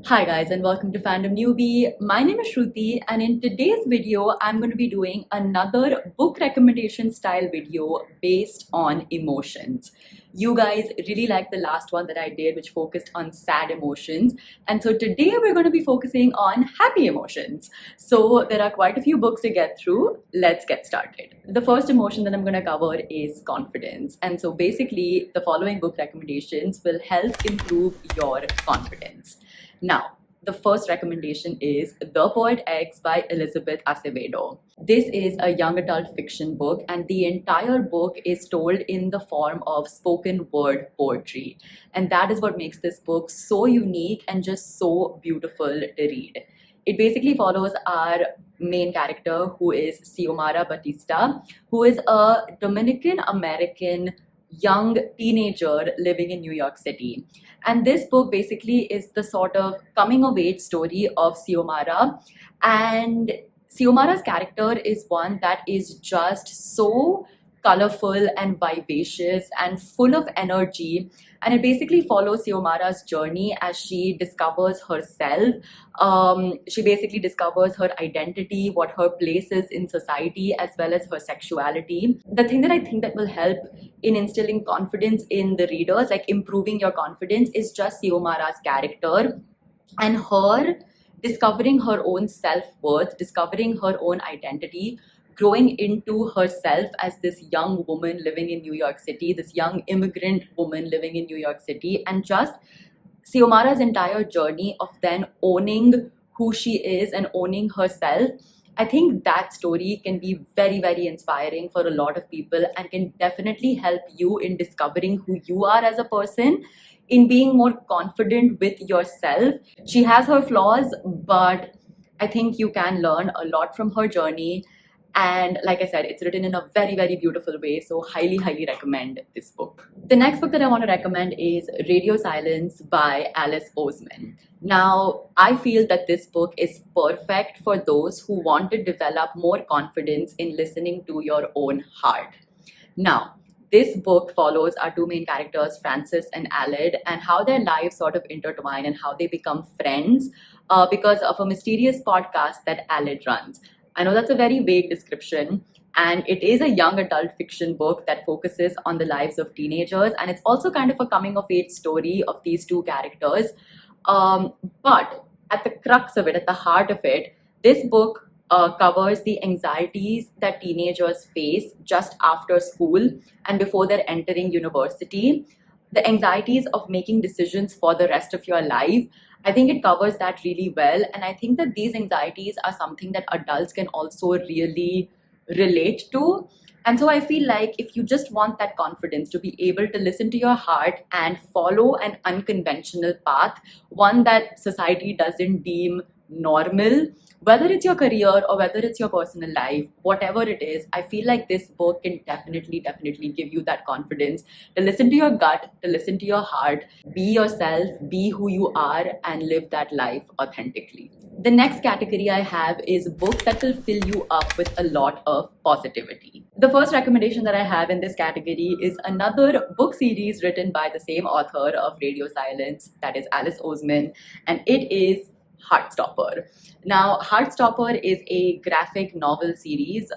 Hi guys and welcome to Fandom Newbie. My name is Shruti and in today's video I'm going to be doing another book recommendation style video based on emotions. You guys really liked the last one that I did which focused on sad emotions, and so today we're going to be focusing on happy emotions. So there are quite a few books to get through. Let's get started. The first emotion that I'm going to cover is confidence, and so basically the following book recommendations will help improve your confidence. Now, the first recommendation is The Poet X by Elizabeth Acevedo. This is a young adult fiction book, and the entire book is told in the form of spoken word poetry. And that is what makes this book so unique and just so beautiful to read. It basically follows our main character, who is Xiomara Batista, who is a Dominican American young teenager living in New York City. And this book basically is the sort of coming of age story of Xiomara. And Xiomara's character is one that is just so colorful and vivacious and full of energy. And it basically follows Xiomara's journey as she discovers herself. She basically discovers her identity, what her place is in society, as well as her sexuality. The thing that I think that will help in instilling confidence in the readers, like improving your confidence, is just Xiomara's character and her discovering her own self-worth, discovering her own identity, growing into herself as this young woman living in New York City, this young immigrant woman living in New York City, and just Xiomara's entire journey of then owning who she is and owning herself. I think that story can be very, very inspiring for a lot of people and can definitely help you in discovering who you are as a person, in being more confident with yourself. She has her flaws, but I think you can learn a lot from her journey. And like I said, it's written in a very, very beautiful way. So highly, highly recommend this book. The next book that I want to recommend is Radio Silence by Alice Oseman. Now, I feel that this book is perfect for those who want to develop more confidence in listening to your own heart. Now, this book follows our two main characters, Francis and Aled, and how their lives sort of intertwine and how they become friends because of a mysterious podcast that Aled runs. I know that's a very vague description, and it is a young adult fiction book that focuses on the lives of teenagers, and it's also kind of a coming of age story of these two characters. But at the crux of it, at the heart of it, this book covers the anxieties that teenagers face just after school and before they're entering university, the anxieties of making decisions for the rest of your life. I think it covers that really well, and I think that these anxieties are something that adults can also really relate to. And so I feel like if you just want that confidence to be able to listen to your heart and follow an unconventional path, one that society doesn't deem normal, whether it's your career or whether it's your personal life, whatever it is, I feel like this book can definitely, definitely give you that confidence to listen to your gut, to listen to your heart, be yourself, be who you are, and live that life authentically. The next category I have is books that will fill you up with a lot of positivity. The first recommendation that I have in this category is another book series written by the same author of Radio Silence, that is Alice Oseman, and it is Heartstopper. Now, Heartstopper is a graphic novel series.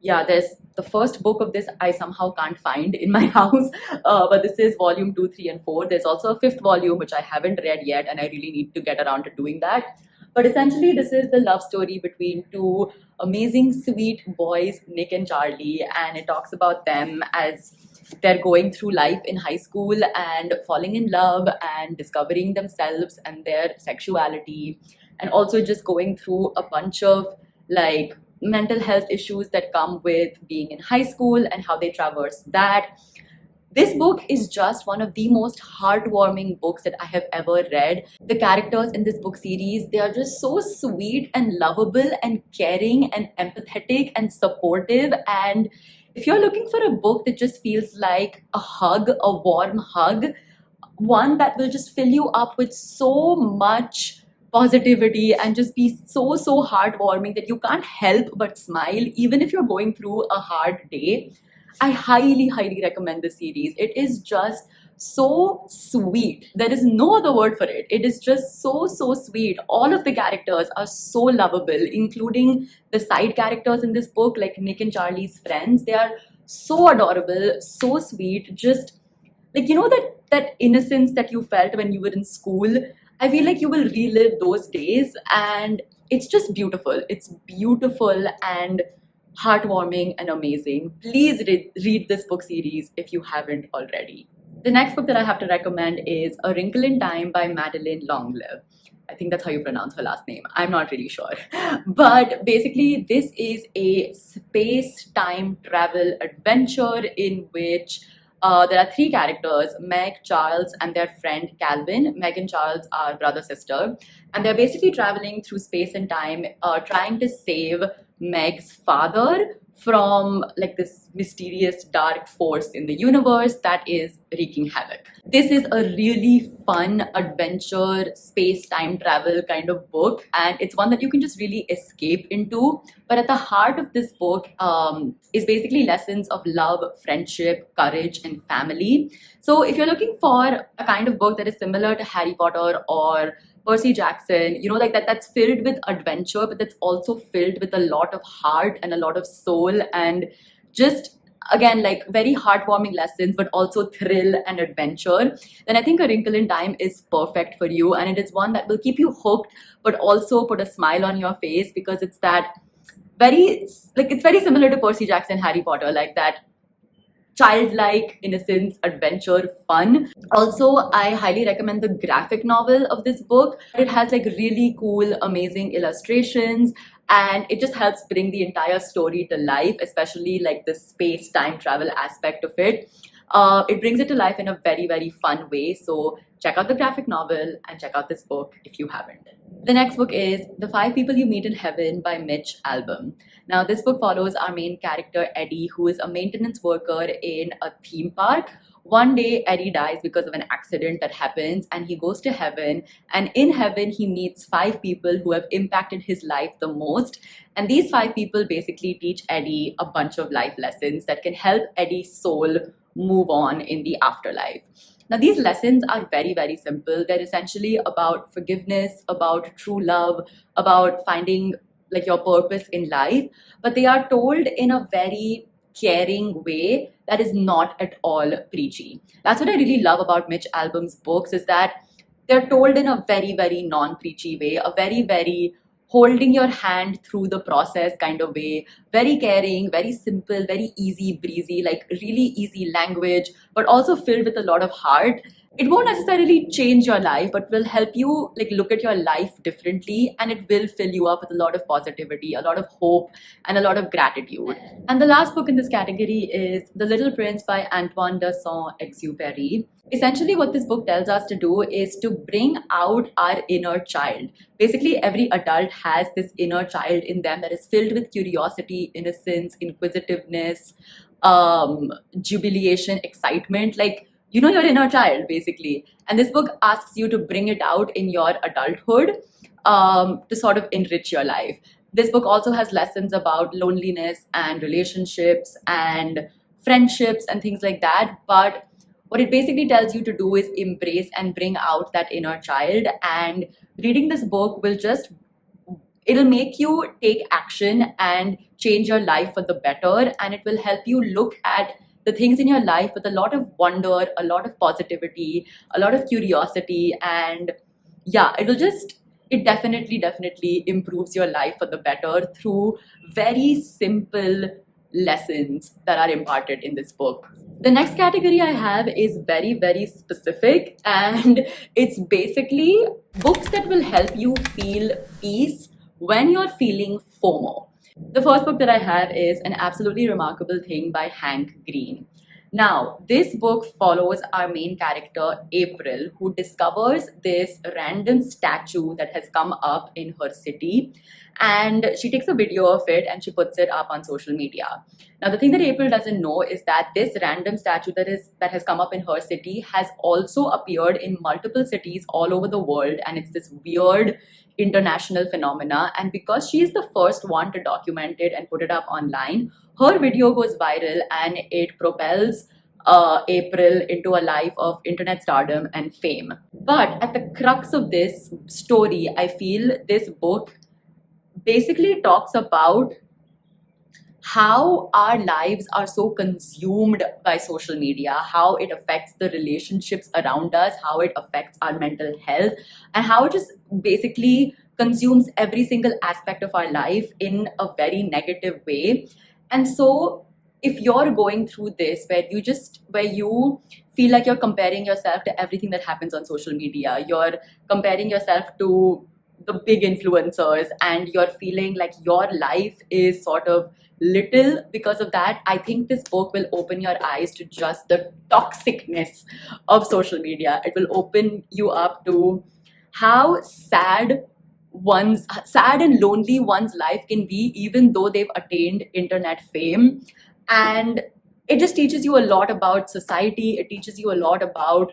There's the first book of this I somehow can't find in my house, but this is volume 2, 3, and 4. There's also a fifth volume which I haven't read yet, and I really need to get around to doing that. But essentially, this is the love story between two amazing, sweet boys, Nick and Charlie, and it talks about them as they're going through life in high school and falling in love and discovering themselves and their sexuality, and also just going through a bunch of like mental health issues that come with being in high school and how they traverse that. This book is just one of the most heartwarming books that I have ever read. The characters in this book series, they are just so sweet and lovable and caring and empathetic and supportive. And if you're looking for a book that just feels like a hug, a warm hug, one that will just fill you up with so much positivity and just be so heartwarming that you can't help but smile even if you're going through a hard day, I highly recommend this series. It is just so sweet. There is no other word for it. It is just so, so sweet. All of the characters are so lovable, including the side characters in this book, like Nick and Charlie's friends. They are so adorable, so sweet. Just like, that innocence that you felt when you were in school. I feel like you will relive those days, and it's just beautiful. It's beautiful and heartwarming and amazing. Please read this book series if you haven't already. The next book that I have to recommend is A Wrinkle in Time by Madeline Longley. I think that's how you pronounce her last name. I'm not really sure. But basically, this is a space-time travel adventure in which there are three characters, Meg, Charles, and their friend Calvin. Meg and Charles are brother-sister. And they're basically traveling through space and time, trying to save Meg's father from like this mysterious dark force in the universe that is wreaking havoc. This is a really fun adventure space time travel kind of book, and it's one that you can just really escape into. But at the heart of this book is basically lessons of love, friendship, courage, and family. So if you're looking for a kind of book that is similar to Harry Potter or Percy Jackson, like that's filled with adventure, but that's also filled with a lot of heart and a lot of soul, and just again, like very heartwarming lessons, but also thrill and adventure, then I think A Wrinkle in Time is perfect for you. And it is one that will keep you hooked, but also put a smile on your face, because it's that it's very similar to Percy Jackson, Harry Potter, like that childlike innocence, adventure, fun. Also, I highly recommend the graphic novel of this book. It has like really cool, amazing illustrations, and it just helps bring the entire story to life, especially like the space time travel aspect of it. It brings it to life in a very, very fun way. So check out the graphic novel and check out this book if you haven't. The next book is The Five People You Meet in Heaven by Mitch Albom. Now, this book follows our main character, Eddie, who is a maintenance worker in a theme park. One day, Eddie dies because of an accident that happens, and he goes to heaven. And in heaven, he meets five people who have impacted his life the most. And these five people basically teach Eddie a bunch of life lessons that can help Eddie's soul move on in the afterlife. Now, these lessons are very, very simple. They're essentially about forgiveness, about true love, about finding like your purpose in life, but they are told in a very caring way that is not at all preachy. That's what I really love about Mitch Albom's books, is that they're told in a very, very non-preachy way, a very, very holding your hand through the process kind of way, very caring, very simple, very easy breezy, like really easy language, but also filled with a lot of heart. It won't necessarily change your life, but will help you like look at your life differently, and it will fill you up with a lot of positivity, a lot of hope, and a lot of gratitude. And the last book in this category is The Little Prince by Antoine de Saint-Exupéry. Essentially, what this book tells us to do is to bring out our inner child. Basically, every adult has this inner child in them that is filled with curiosity, innocence, inquisitiveness, jubilation, excitement, like your inner child basically. And this book asks you to bring it out in your adulthood to sort of enrich your life. This book also has lessons about loneliness and relationships and friendships and things like that. But what it basically tells you to do is embrace and bring out that inner child. And reading this book it'll make you take action and change your life for the better. And it will help you look at the things in your life with a lot of wonder, a lot of positivity, a lot of curiosity. And yeah, it definitely improves your life for the better through very simple lessons that are imparted in this book. The next category I have is very, very specific, and it's basically books that will help you feel peace when you're feeling FOMO. The first book that I have is An Absolutely Remarkable Thing by Hank Green. Now, this book follows our main character, April, who discovers this random statue that has come up in her city. And she takes a video of it and she puts it up on social media. Now, the thing that April doesn't know is that this random statue that has come up in her city has also appeared in multiple cities all over the world. And it's this weird international phenomena. And because she is the first one to document it and put it up online, her video goes viral and it propels April into a life of internet stardom and fame. But at the crux of this story, I feel this book basically talks about how our lives are so consumed by social media, how it affects the relationships around us, how it affects our mental health, and how it just basically consumes every single aspect of our life in a very negative way. And so, if you're going through this where you feel like you're comparing yourself to everything that happens on social media, you're comparing yourself to the big influencers, and you're feeling like your life is sort of little because of that, I think this book will open your eyes to just the toxicness of social media. It will open you up to how sad and lonely one's life can be, even though they've attained internet fame. And it just teaches you a lot about society. It teaches you a lot about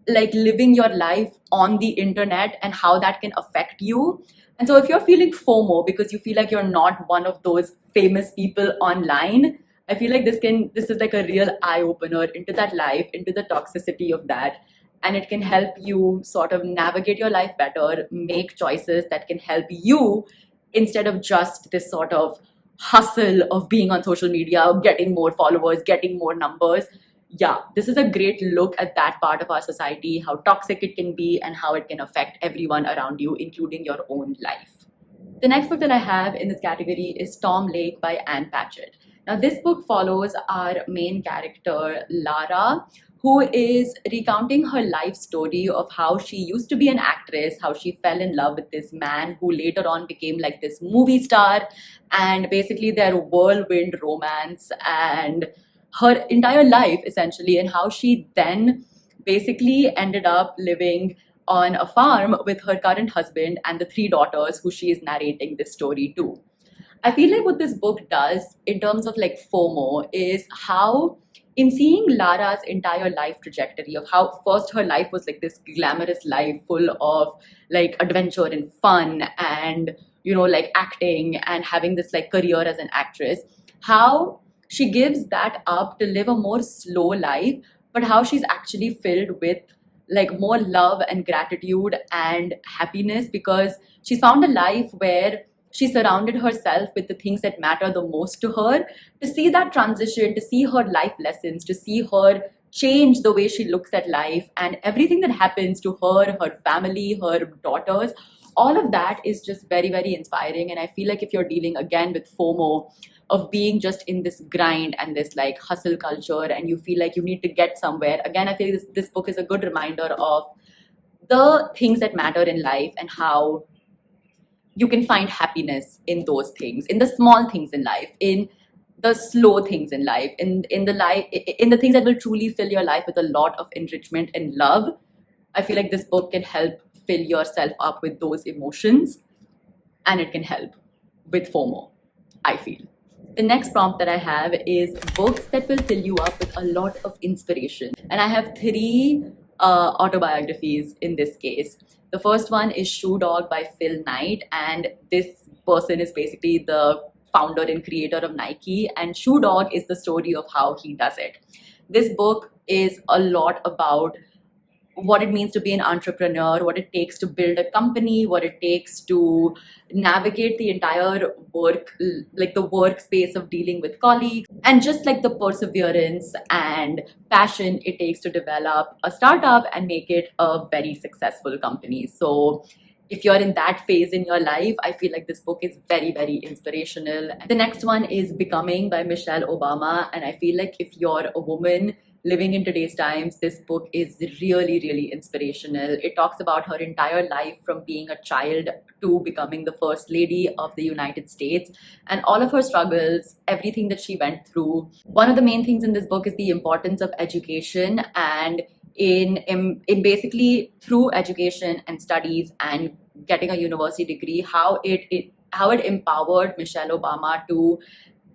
like living your life on the internet and how that can affect you. And so if you're feeling FOMO because you feel like you're not one of those famous people online, I feel like this is like a real eye opener into that life, into the toxicity of that. And it can help you sort of navigate your life better, make choices that can help you instead of just this sort of hustle of being on social media, getting more followers, getting more numbers. Yeah, this is a great look at that part of our society, how toxic it can be and how it can affect everyone around you, including your own life. The next book that I have in this category is Tom Lake by Ann Patchett. Now, this book follows our main character, Lara, who is recounting her life story of how she used to be an actress, how she fell in love with this man who later on became like this movie star, and basically their whirlwind romance and her entire life essentially, and how she then basically ended up living on a farm with her current husband and the three daughters who she is narrating this story to. I feel like what this book does in terms of like FOMO is how, in seeing Lara's entire life trajectory of how first her life was like this glamorous life full of like adventure and fun and, you know, like acting and having this like career as an actress, how she gives that up to live a more slow life, but how she's actually filled with like more love and gratitude and happiness because she's found a life where she surrounded herself with the things that matter the most to her. To see that transition, to see her life lessons, to see her change the way she looks at life and everything that happens to her, her family, her daughters, all of that is just very, very inspiring. And I feel like if you're dealing again with FOMO of being just in this grind and this like hustle culture and you feel like you need to get somewhere, again, I feel this book is a good reminder of the things that matter in life and how you can find happiness in those things, in the small things in life, in the slow things in life, in the things that will truly fill your life with a lot of enrichment and love. I feel like this book can help fill yourself up with those emotions, and it can help with FOMO, I feel. The next prompt that I have is books that will fill you up with a lot of inspiration. And I have three autobiographies in this case. The first one is Shoe Dog by Phil Knight, and this person is basically the founder and creator of Nike, and Shoe Dog is the story of how he does it. This book is a lot about what it means to be an entrepreneur, what it takes to build a company, what it takes to navigate the entire like the workspace of dealing with colleagues, and just like the perseverance and passion it takes to develop a startup and make it a very successful company. So if you're in that phase in your life, I feel like this book is very, very inspirational. The next one is Becoming by Michelle Obama, and I feel like if you're a woman living in today's times, this book is really, really inspirational. It talks about her entire life from being a child to becoming the first lady of the United States and all of her struggles, everything that she went through. One of the main things in this book is the importance of education, and in basically through education and studies and getting a university degree, how it empowered Michelle Obama to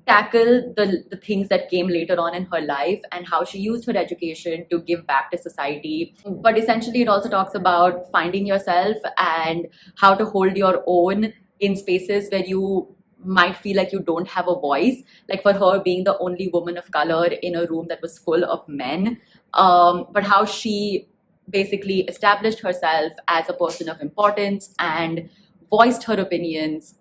tackle the things that came later on in her life and how she used her education to give back to society. But essentially, it also talks about finding yourself and how to hold your own in spaces might feel like you don't have a voice, like for her being the only woman of color in a room that was full of men, but how she basically established herself as a person of importance and voiced her opinions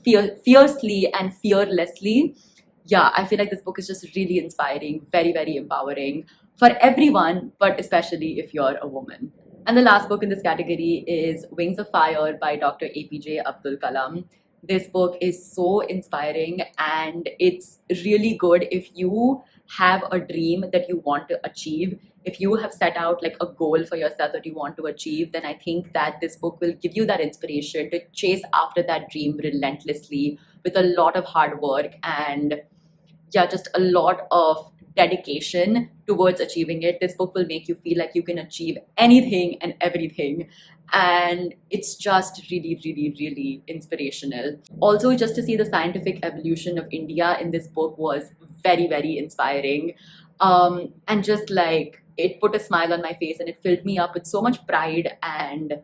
fiercely and fearlessly. Yeah, I feel like this book is just really inspiring, very, very empowering for everyone, but especially if you're a woman. And the last book in this category is Wings of Fire by Dr. APJ Abdul Kalam. This book is so inspiring, and it's really good if you have a dream that you want to achieve. If you have set out like a goal for yourself that you want to achieve, then I think that this book will give you that inspiration to chase after that dream relentlessly with a lot of hard work and, yeah, just a lot of dedication towards achieving it. This book will make you feel like you can achieve anything and everything. And it's just really, really, really inspirational. Also, just to see the scientific evolution of India in this book was very, very inspiring. And just like it put a smile on my face and it filled me up with so much pride. And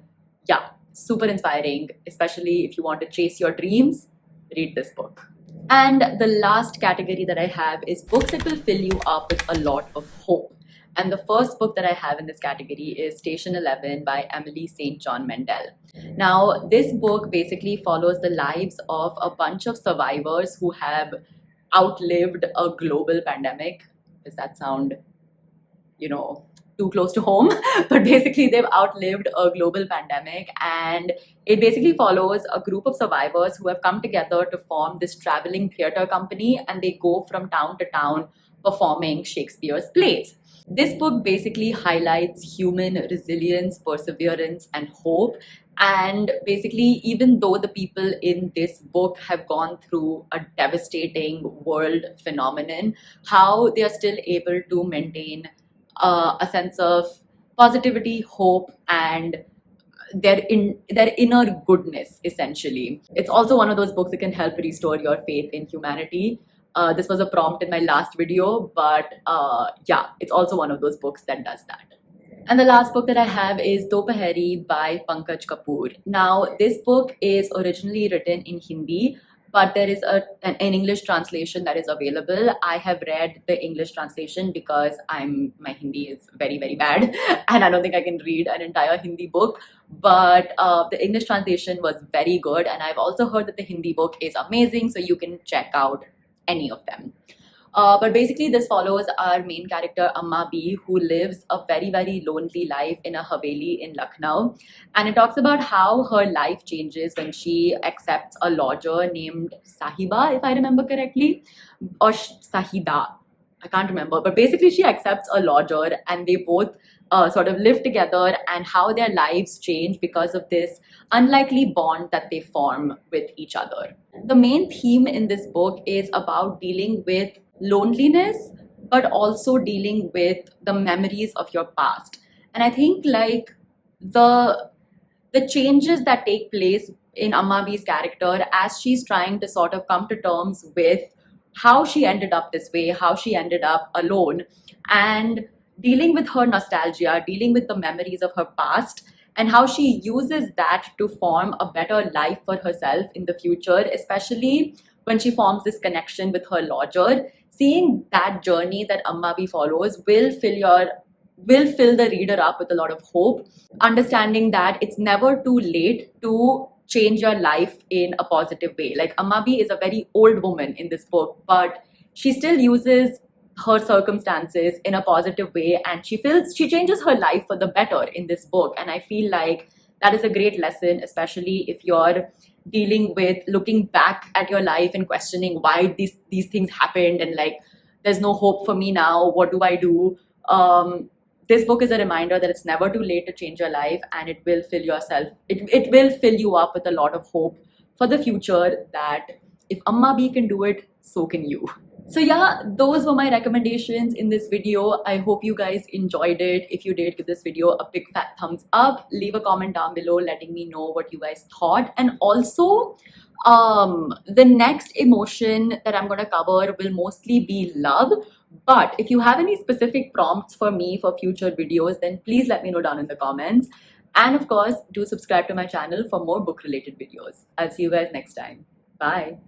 yeah, super inspiring, especially if you want to chase your dreams, read this book. And the last category that I have is books that will fill you up with a lot of hope. And the first book that I have in this category is Station 11 by Emily St. John Mandel. Now, this book basically follows the lives of a bunch of survivors who have outlived a global pandemic. Does that sound, too close to home? But basically, they've outlived a global pandemic, and it basically follows a group of survivors who have come together to form this traveling theater company, and they go from town to town performing Shakespeare's plays. This book basically highlights human resilience, perseverance, and hope. And basically, even though the people in this book have gone through a devastating world phenomenon, how they are still able to maintain a sense of positivity, hope, and their inner goodness. Essentially, it's also one of those books that can help restore your faith in humanity. This was a prompt in my last video, but yeah, it's also one of those books that does that. And the last book that I have is Dopahari by Pankaj Kapoor. Now, this book is originally written in Hindi, but there is an English translation that is available. I have read the English translation because my Hindi is very, very bad, and I don't think I can read an entire Hindi book. But the English translation was very good, and I've also heard that the Hindi book is amazing, so you can check out any of them. But basically, this follows our main character, Amma B, who lives a very, very lonely life in a Haveli in Lucknow. And it talks about how her life changes when she accepts a lodger named Sahiba, if I remember correctly, or Sahida. I can't remember. But basically, she accepts a lodger, and they both sort of live together, and how their lives change because of this unlikely bond that they form with each other. The main theme in this book is about dealing with loneliness, but also dealing with the memories of your past. And I think like the changes that take place in Amma B's character as she's trying to sort of come to terms with how she ended up this way, how she ended up alone, and dealing with her nostalgia, dealing with the memories of her past, and how she uses that to form a better life for herself in the future, especially when she forms this connection with her lodger. Seeing that journey that Amma B follows will fill the reader up with a lot of hope, understanding that it's never too late to change your life in a positive way. Like, Amma B is a very old woman in this book, but she still uses her circumstances in a positive way, and she changes her life for the better in this book. And I feel like that is a great lesson, especially if you're dealing with looking back at your life and questioning why these things happened, and like, there's no hope for me now, what do I do? This book is a reminder that it's never too late to change your life, and it will fill you up with a lot of hope for the future, that if Amma B can do it, so can you. So yeah, those were my recommendations in this video. I hope you guys enjoyed it. If you did, give this video a big fat thumbs up. Leave a comment down below letting me know what you guys thought. And also, the next emotion that I'm going to cover will mostly be love. But if you have any specific prompts for me for future videos, then please let me know down in the comments. And of course, do subscribe to my channel for more book related videos. I'll see you guys next time. Bye.